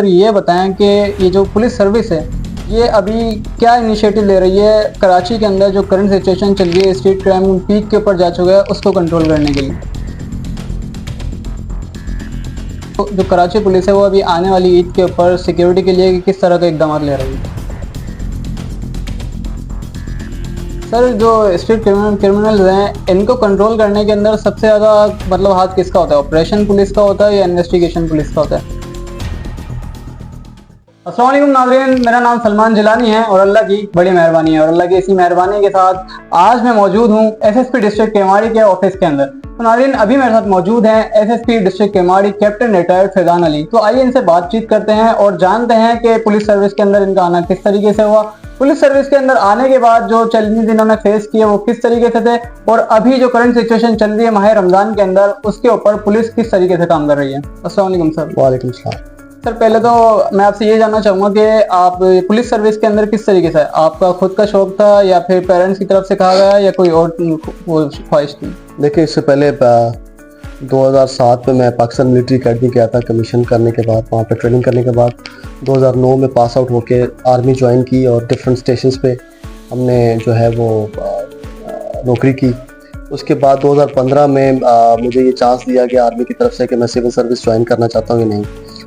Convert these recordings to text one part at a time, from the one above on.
Sir ये बताएं कि ये जो पुलिस सर्विस है ये अभी क्या इनिशिएटिव ले रही है कराची के अंदर जो करंट सिचुएशन चल रही है, स्ट्रीट क्राइम पीक के ऊपर जा चुका है, उसको कंट्रोल करने के लिए। तो जो कराची पुलिस है वो अभी आने वाली ईद के ऊपर सिक्योरिटी के लिए किस तरह के इकदाम ले रही है? सर जो स्ट्रीट क्रिमिनल्स हैं इनको कंट्रोल करने के अंदर सबसे ज़्यादा मतलब हाथ किसका होता है? ऑपरेशन पुलिस का होता है या इन्वेस्टिगेशन पुलिस का होता है? अस्सलाम वालेकुम नाज़रीन, मेरा नाम सलमान जिलानी है और अल्लाह की बड़ी मेहरबानी है और अल्लाह की इसी मेहरबानी के साथ आज मैं मौजूद हूँ एसएसपी डिस्ट्रिक्ट केमाड़ी के ऑफिस के अंदर। तो नाज़रीन अभी मेरे साथ मौजूद हैं SSP district Keamari captain retired Faizan Ali. तो आइए इनसे बातचीत करते हैं और जानते हैं कि पुलिस सर्विस के अंदर इनका आना किस तरीके से हुआ, पुलिस सर्विस के अंदर आने के बाद जो चैलेंजेस इन्होंने फेस किए वो किस तरीके से थे और अभी जो करंट सिचुएशन चल रही है माह रमजान के अंदर उसके ऊपर पुलिस किस तरीके से काम कर रही है। अस्सलाम वालेकुम सर। वालेकुम सलाम। सर पहले तो मैं आपसे ये जानना चाहूँगा कि आप पुलिस सर्विस के अंदर किस तरीके से, आपका खुद का शौक था या फिर पेरेंट्स की तरफ से कहा गया या कोई और ख्वाहिश थी? देखिए, इससे पहले 2007 में मैं पाकिस्तान मिलिट्री अकेडमी गया था कमीशन करने के बाद, वहाँ पे ट्रेनिंग करने के बाद 2009 में पास आउट होके आर्मी ज्वाइन की और डिफरेंट स्टेशंस पे हमने जो है वो नौकरी की। उसके बाद 2015 में मुझे ये चांस दिया गया आर्मी की तरफ से कि मैं सिविल सर्विस ज्वाइन करना चाहता हूँ कि नहीं।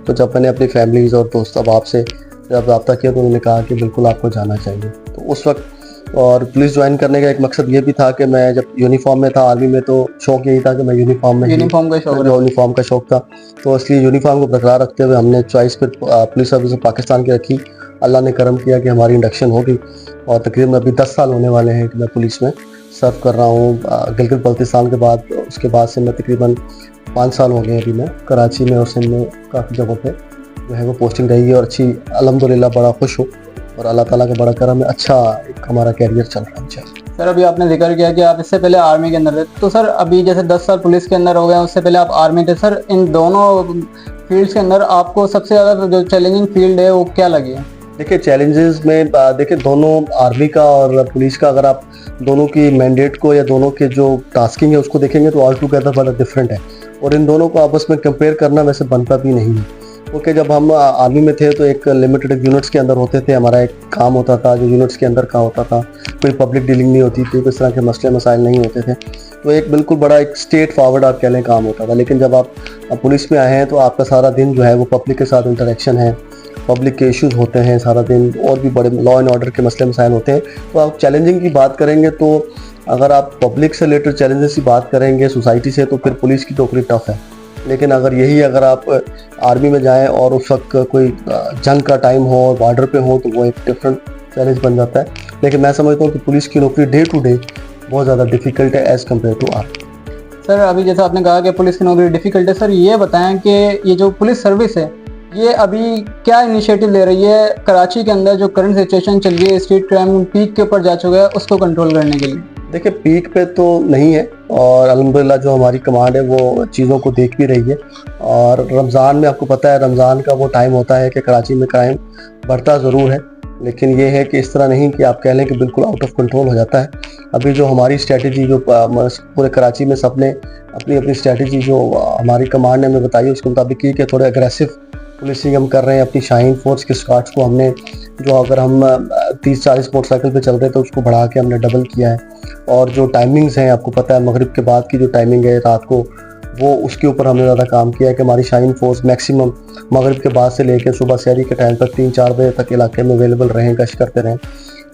तो जब मैंने अपनी फैमिलीज़ और दोस्त अहबाब से जब रब्ता किया तो उन्होंने कहा कि बिल्कुल आपको जाना चाहिए। तो उस वक्त और पुलिस ज्वाइन करने का एक मकसद ये भी था कि मैं जब यूनिफॉर्म में था आर्मी में तो शौक यही था कि मैं यूनिफॉर्म का शौक था। तो इसलिए यूनिफॉर्म को बरकरार रखते हुए हमने चॉइस फिर पुलिस सर्विस पाकिस्तान की रखी। अल्लाह ने करम किया कि हमारी इंडक्शन हो गई और तकरीबन अभी 10 साल होने वाले हैं कि मैं पुलिस में सर्व कर रहा हूँ। गिलगित बल्तिस्तान के बाद उसके बाद से मैं तकरीबन 5 साल हो गए अभी मैं कराची में और सिंध में काफ़ी जगहों पे जो है वो पोस्टिंग रही है और अच्छी अल्हम्दुलिल्लाह बड़ा खुश हूँ और अल्लाह ताला का बड़ा करम है, अच्छा एक हमारा कैरियर चल रहा है। सर अभी आपने जिक्र किया कि आप इससे पहले आर्मी के अंदर थे, तो सर अभी जैसे 10 साल पुलिस के अंदर हो गए, उससे पहले आप आर्मी थे, सर इन दोनों फील्ड्स के अंदर आपको सबसे ज़्यादा जो चैलेंजिंग फील्ड है वो क्या लगी है? देखिए, चैलेंजेस में देखिए दोनों आर्मी का और पुलिस का अगर आप दोनों की मैंडेट को या दोनों के जो टास्किंग है उसको देखेंगे तो ऑल टुगेदर बड़ा डिफरेंट है और इन दोनों को आपस में कंपेयर करना वैसे बनता भी नहीं है। क्योंकि जब हम आर्मी में थे तो एक लिमिटेड यूनिट्स के अंदर होते थे, हमारा एक काम होता था जो यूनिट्स के अंदर का होता था, कोई पब्लिक डीलिंग नहीं होती थी, किस तरह के मसले मसाइल नहीं होते थे, तो एक बिल्कुल बड़ा एक स्टेट फॉरवर्ड आप कह लें काम होता था। लेकिन जब आप पुलिस में आए हैं तो आपका सारा दिन जो है वो पब्लिक के साथ इंटरेक्शन है, पब्लिक के इश्यूज़ होते हैं सारा दिन और भी बड़े लॉ एंड ऑर्डर के मसले मसाइल होते हैं। तो आप चैलेंजिंग की बात करेंगे तो अगर आप पब्लिक से रिलेटेड चैलेंजेस की बात करेंगे सोसाइटी से तो फिर पुलिस की नौकरी टफ है। लेकिन अगर आप आर्मी में जाएं और उस वक्त कोई जंग का टाइम हो और बॉर्डर पे हो तो वो एक डिफरेंट चैलेंज बन जाता है। लेकिन मैं समझता हूँ कि पुलिस की नौकरी डे टू डे बहुत ज़्यादा डिफ़िकल्ट है as compare to army. Sir अभी जैसा आपने कहा कि पुलिस की नौकरी डिफ़िकल्ट है, सर ये बताएं कि ये जो पुलिस सर्विस है ये अभी क्या इनिशिएटिव ले रही है कराची के अंदर जो करंट सिचुएशन चल रही है, स्ट्रीट क्राइम पीक के ऊपर जा चुका है, उसको कंट्रोल करने के लिए? देखिए, पीक पे तो नहीं है और अल्हम्दुलिल्लाह जो हमारी कमांड है वो चीज़ों को देख भी रही है। और रमज़ान में आपको पता है रमज़ान का वो टाइम होता है कि कराची में क्राइम बढ़ता ज़रूर है, लेकिन ये है कि इस तरह नहीं कि आप कह लें कि बिल्कुल आउट ऑफ कंट्रोल हो जाता है। अभी जो हमारी स्ट्रेटजी जो पूरे कराची में सबने अपनी अपनी स्ट्रेटजी जो हमारी कमांड ने हमें बताई उसके मुताबिक की कि थोड़े अग्रेसिव पुलिसिंग हम कर रहे हैं। अपनी शाहीन फोर्स के स्क्वाड्स को हमने जो अगर हम 30-40 मोटरसाइकिल पे चल रहे थे उसको बढ़ा के हमने डबल किया है। और जो टाइमिंग्स हैं आपको पता है मगरिब के बाद की जो टाइमिंग है रात को वो उसके ऊपर हमने ज़्यादा काम किया है कि हमारी शाहीन फोर्स मैक्सिमम मगरिब के बाद से लेकर सुबह सहरी के टाइम तक 3-4 बजे तक इलाके में अवेलेबल रहें, गश्त करते रहें।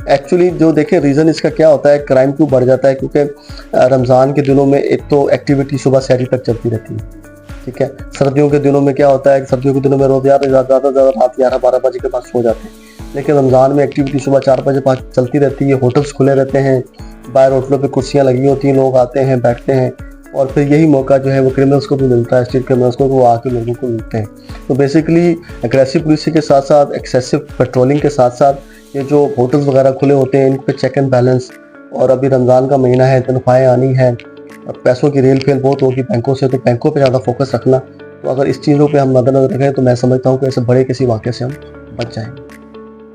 एक्चुअली जो देखें रीज़न इसका क्या होता है, क्राइम क्यों बढ़ जाता है, क्योंकि रमज़ान के दिनों में एक तो एक्टिविटी सुबह सहरी तक चलती रहती है, ठीक है। सर्दियों के दिनों में क्या होता है, सर्दियों के दिनों में रोज़ ज़्यादा रात 11-12 बजे के बाद सो जाते हैं। लेकिन रमज़ान में एक्टिविटी सुबह 4 बजे पास चलती रहती है, होटल्स खुले रहते हैं, बाहर होटलों पे कुर्सियाँ लगी होती हैं, लोग आते हैं बैठते हैं और फिर यही मौका जो है वो क्रिमिनल्स को भी मिलता है, स्ट्रीट क्रिमिनल्स को, वो आके लोगों को मिलते हैं। तो बेसिकली एग्रेसिव पुलिसिंग के साथ साथ एक्सेसिव पेट्रोलिंग के साथ साथ ये जो होटल्स वगैरह खुले होते हैं इन पे चेक एंड बैलेंस, और अभी रमज़ान का महीना है, तनख्वाहें आनी है और पैसों की रेल फेल बहुत होगी बैंकों से, तो बैंकों पे ज़्यादा फोकस रखना। तो अगर इस चीज़ों पे हम नज़र रखें तो मैं समझता हूँ कि ऐसे बड़े किसी वाक़े से हम बच जाएंगे।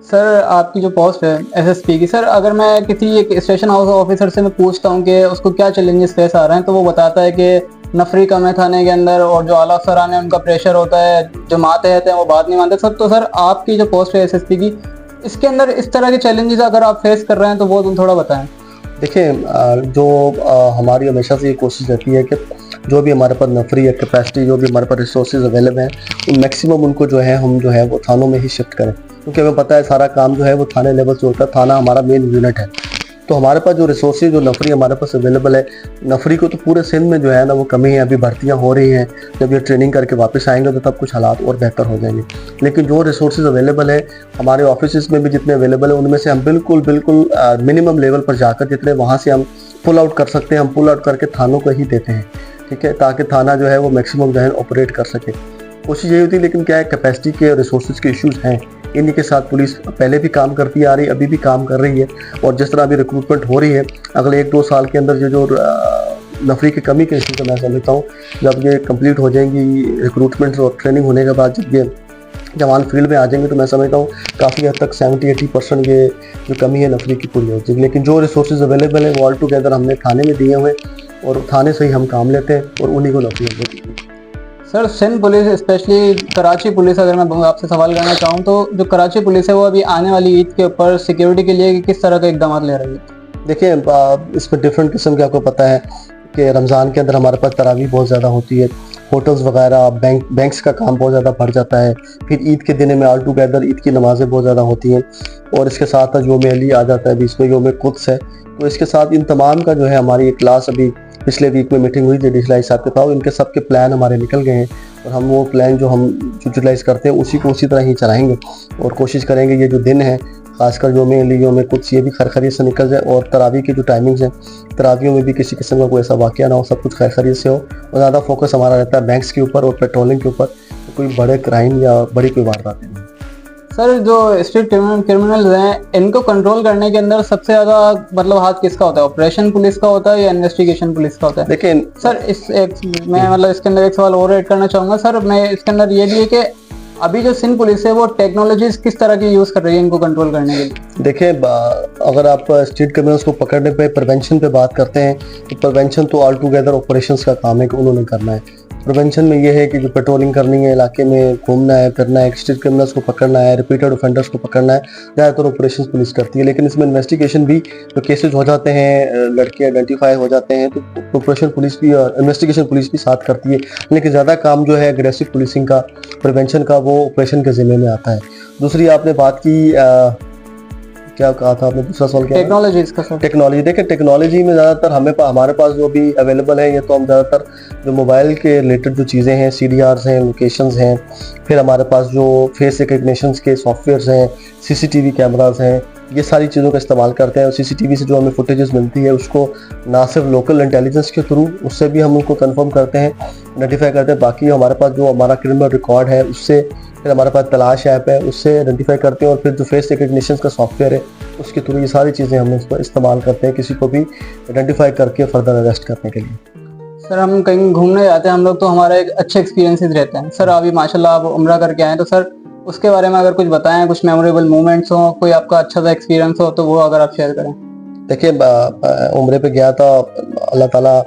सर आपकी जो पोस्ट है एसएसपी की, सर अगर मैं किसी एक स्टेशन हाउस ऑफिसर से मैं पूछता हूँ कि उसको क्या चैलेंजेस फेस आ रहे हैं, तो वो बताता है कि नफरी कम है थाने के अंदर और जो आला अफसरान है उनका प्रेशर होता है, जो मातहत हैं वो बात नहीं मानते। सर तो सर आपकी जो पोस्ट है एसएसपी की, इसके अंदर इस तरह के चैलेंजेस अगर आप फेस कर रहे हैं तो वो तुम थोड़ा बताएं। देखिए जो हमारी हमेशा से ये कोशिश रहती है कि जो भी हमारे पास नफरी है, कैपेसिटी, जो भी हमारे पास रिसोर्सेज अवेलेबल हैं, मैक्सिमम उनको जो है हम जो है वो थानों में ही शिफ्ट करें, क्योंकि हमें पता है सारा काम जो है वो थाने लेवल से होता है। थाना हमारा मेन यूनिट है। तो हमारे पास जो रिसोर्सेज, जो नफरी हमारे पास अवेलेबल है, नफरी को तो पूरे सिंध में जो है ना वो कमी है। अभी भर्तियां हो रही हैं, जब ये ट्रेनिंग करके वापस आएंगे तो तब कुछ हालात और बेहतर हो जाएंगे। लेकिन जो रिसोर्सेज अवेलेबल है हमारे ऑफिस में भी जितने अवेलेबल है, उनमें से हम बिल्कुल मिनिमम लेवल पर जाकर जितने वहाँ से हम पुल आउट कर सकते हैं, हम पुल आउट करके थानों को ही देते हैं, ठीक है, ताकि थाना जो है वो मैक्सिमम जो है ऑपरेट कर सके। कोशिश यही होती है, लेकिन क्या है, कैपेसिटी के रिसोर्सेज के इश्यूज हैं। इन्हीं के साथ पुलिस पहले भी काम करती आ रही है, अभी भी काम कर रही है। और जिस तरह अभी रिक्रूटमेंट हो रही है, अगले 1-2 साल के अंदर जो नफरी की कमी के इशू को मैं समझता हूँ, जब ये कंप्लीट हो जाएंगी रिक्रूटमेंट और ट्रेनिंग होने के बाद जब ये जवान फील्ड में आ जाएंगे, तो मैं समझता हूँ काफ़ी हद तक 70-80% ये जो कमी है नफरी की पूरी हो जाएगी। लेकिन जो रिसोर्सेज अवेलेबल है वो ऑल टुगेदर हमने थाने में दिए हुए, और थाने से ही हम काम लेते हैं और उन्हीं को नौकरी देते हैं। Sir Sindh police, specially Karachi police, अगर मैं आपसे सवाल करना चाहूँ तो जो कराची पुलिस है वो अभी आने वाली ईद के ऊपर सिक्योरिटी के लिए किस तरह के इकदाम ले रही है? देखिए इसमें डिफरेंट किस्म के, आपको पता है कि रमज़ान के अंदर हमारे पास तरावी बहुत ज़्यादा होती है, होटल्स वगैरह, बैंक्स का काम बहुत ज़्यादा बढ़ जाता है। फिर ईद के दिन में ऑल टुगेदर ईद की नमाज़ें बहुत ज़्यादा होती हैं, और इसके साथ योम अली आ जाता है, बीच में योम कुद्स है। तो इसके साथ इन तमाम का जो है हमारी एक क्लास अभी पिछले वीक में मीटिंग हुई थी डीएसएलआई साहब के पास, इनके सब के प्लान हमारे निकल गए हैं, और हम वो प्लान जो हम यूटिलाइज करते हैं उसी को उसी तरह ही चलाएंगे, और कोशिश करेंगे ये जो दिन है खासकर योम अली, योम कुद्स, ये भी खैर खैरियत से निकल जाए। और तरावी की जो टाइमिंग्स हैं, तरावियों में भी किसी किस्म का कोई ऐसा वाक़या ना हो, सब कुछ खैर खैरियत से हो। और ज़्यादा फोकस हमारा रहता है बैंक्स के ऊपर और पेट्रोलिंग के ऊपर, तो कोई बड़े क्राइम या बड़ी कोई वारदात नहीं। सर जो स्ट्रीट क्रिमिनल्स हैं, इनको कंट्रोल करने के अंदर सबसे ज़्यादा मतलब हाथ किसका होता है? ऑपरेशन पुलिस का होता है या इन्वेस्टिगेशन पुलिस का होता है? लेकिन सर मैं मतलब इसके अंदर एक सवाल और ऐड करना चाहूँगा सर। मैं इसके अंदर ये भी है कि अभी जो सिंध पुलिस है वो टेक्नोलॉजीज किस तरह की यूज़ कर रही है इनको कंट्रोल करने के लिए? देखिए अगर आप स्ट्रीट क्रिमिनल्स को पकड़ने पे, प्रिवेंशन पे बात करते हैं, तो प्रिवेंशन तो ऑल टुगेदर ऑपरेशंस का काम है कि उन्होंने करना है। प्रिवेंशन में ये है कि जो पेट्रोलिंग करनी है, इलाके में घूमना है, फिरना है, स्ट्रीट क्रिमिनल्स को पकड़ना है, रिपीटेड ऑफेंडर्स को पकड़ना है, ज़्यादातर ऑपरेशंस पुलिस करती है। लेकिन इसमें इन्वेस्टिगेशन भी, जो केसेज हो जाते हैं, लड़के आइडेंटिफाई हो जाते हैं, तो ऑपरेशन पुलिस भी और इन्वेस्टिगेशन पुलिस भी साथ करती है। लेकिन ज़्यादा काम जो है एग्रेसिव पुलिसिंग का, प्रिवेंशन का, वो ऑपरेशन के ज़िम्मे में आता है। दूसरी आपने बात की क्या कहा था आपने, दूसरा सवाल क्या? टेक्नोलॉजीज का सर। टेक्नोलॉजी, देखिए टेक्नोलॉजी में ज़्यादातर हमारे पास जो भी अवेलेबल है, ये तो हम ज़्यादातर जो मोबाइल के रिलेटेड जो चीज़ें हैं, CDRs हैं, लोकेशंस हैं, फिर हमारे पास जो फेस रिकग्निशंस के सॉफ्टवेयर्स हैं, CCTV कैमरास हैं, ये सारी चीज़ों का इस्तेमाल करते हैं। और CCTV से जो हमें फुटेजेस मिलती है उसको ना सिर्फ लोकल इंटेलिजेंस के थ्रू, उससे भी हम उनको कंफर्म करते हैं, आइडेंटिफाई करते हैं। बाकी हमारे पास जो हमारा क्रिमिनल रिकॉर्ड है उससे, फिर हमारे पास तलाश ऐप है उससे आइडेंटिफाई करते हैं, और फिर जो फेस रिकग्निशन का सॉफ्टवेयर है उसके थ्रू ये सारी चीज़ें हम उसको इस्तेमाल करते हैं किसी को भी आइडेंटिफाई करके फर्दर अरेस्ट करने के लिए। सर हम कहीं घूमने जाते हैं हम लोग, तो हमारा एक अच्छे एक्सपीरियंसेस रहते हैं। सर अभी माशाल्लाह आप उम्रा करके आए, तो सर उसके बारे में अगर कुछ बताएं, कुछ मेमोरेबल मोमेंट्स हो, कोई आपका अच्छा सा एक्सपीरियंस हो, तो वो अगर आप शेयर करें। देखिए उम्रे पे गया था, अल्लाह ताला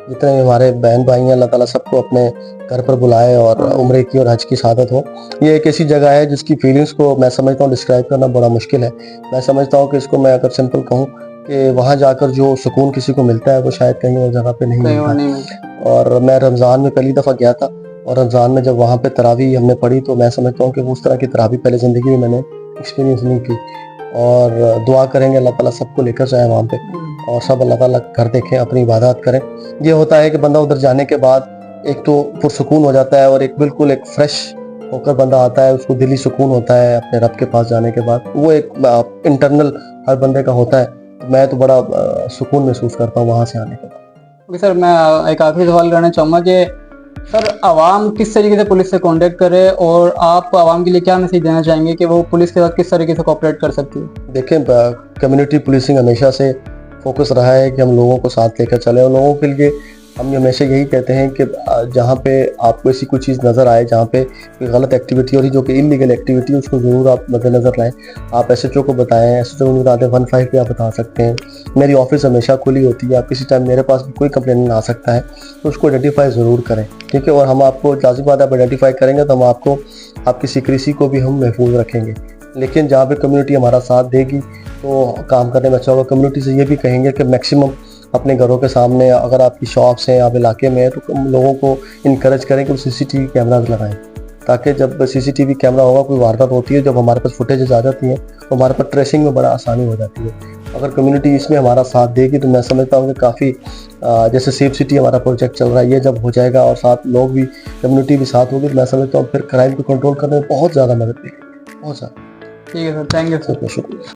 जितने भी हमारे बहन भाई हैं, अल्लाह ताला सबको अपने घर पर बुलाए और उम्रे की और हज की शहादत हो। ये एक ऐसी जगह है जिसकी फीलिंग्स को मैं समझता हूँ डिस्क्राइब करना बड़ा मुश्किल है। मैं समझता हूँ कि इसको मैं अगर सिंपल कहूँ कि वहाँ जाकर जो सुकून किसी को मिलता है वो शायद कहीं और जगह पे नहीं मिलता। और मैं रमज़ान में पहली दफ़ा गया था, और रमज़ान में जब वहाँ पे तरावी हमने पढ़ी, तो मैं समझता हूँ कि उस तरह की तरावी पहले ज़िंदगी में मैंने एक्सपीरियंस नहीं की। और दुआ करेंगे अल्लाह ताला सबको लेकर जाए वहाँ पे, और सब अल्लाह ताला घर देखें, अपनी इबादत करें। ये होता है कि बंदा उधर जाने के बाद एक तो पुरसुकून हो जाता है, और एक बिल्कुल एक फ्रेश होकर बंदा आता है, उसको दिली सुकून होता है अपने रब के पास जाने के बाद। वो एक इंटरनल हर बंदे का होता है। मैं तो बड़ा सुकून महसूस करता हूँ वहाँ से आने के बाद। ओके सर, मैं एक आखिरी सवाल करना चाहूँगा कि सर आवाम किस तरीके से पुलिस से कांटेक्ट करे, और आप आवाम के लिए क्या मैसेज देना चाहेंगे कि वो पुलिस के साथ किस तरीके से कोऑपरेट कर सकती है? देखें कम्युनिटी पुलिसिंग हमेशा से फोकस रहा है कि हम लोगों को साथ लेकर चले, और लोगों के लिए हम हमेशा यही कहते हैं कि जहाँ पे आपको ऐसी कोई चीज़ नज़र आए, जहाँ पे कोई गलत एक्टिविटी हो रही, जो कि इलीगल एक्टिविटी है, उसको ज़रूर आप मद्देनज़र लाएँ। आप SHO को बताएँ, SHO को बता दें, 15 पे आप बता सकते हैं। मेरी ऑफ़िस हमेशा खुली होती है, आप किसी टाइम मेरे पास भी कोई कंप्लेंट आ सकता है, तो उसको आइडेंटिफ़ाई ज़रूर करें, ठीक है? और हम आपको लाज़िम बात है, आप आइडेंटिफ़ाई करेंगे तो हम आपको आपकी सीक्रेसी को भी हम महफूज़ रखेंगे। लेकिन जहाँ पे कम्युनिटी हमारा साथ देगी तो काम करने में अच्छा होगा। कम्युनिटी से ये भी कहेंगे कि मैक्सिमम अपने घरों के सामने अगर आपकी शॉप्स हैं, आप इलाके में हैं, तो लोगों को इनकरेज करें कि वो CCTV कैमराज लगाएं, ताकि जब CCTV कैमरा होगा, कोई वारदात होती है, जब हमारे पास फुटेजेस आ जाती हैं तो हमारे पास ट्रेसिंग में बड़ा आसानी हो जाती है। अगर कम्युनिटी इसमें हमारा साथ देगी तो मैं समझता हूँ कि काफ़ी जैसे सेफ सिटी हमारा प्रोजेक्ट चल रहा है, ये जब हो जाएगा और साथ लोग भी, कम्युनिटी भी साथ होगी, तो मैं समझता हूँ फिर क्राइम को कंट्रोल करने में बहुत ज़्यादा मदद मिलेगी, बहुत ज़्यादा। ठीक है सर, थैंक यू सर। शुक्रिया।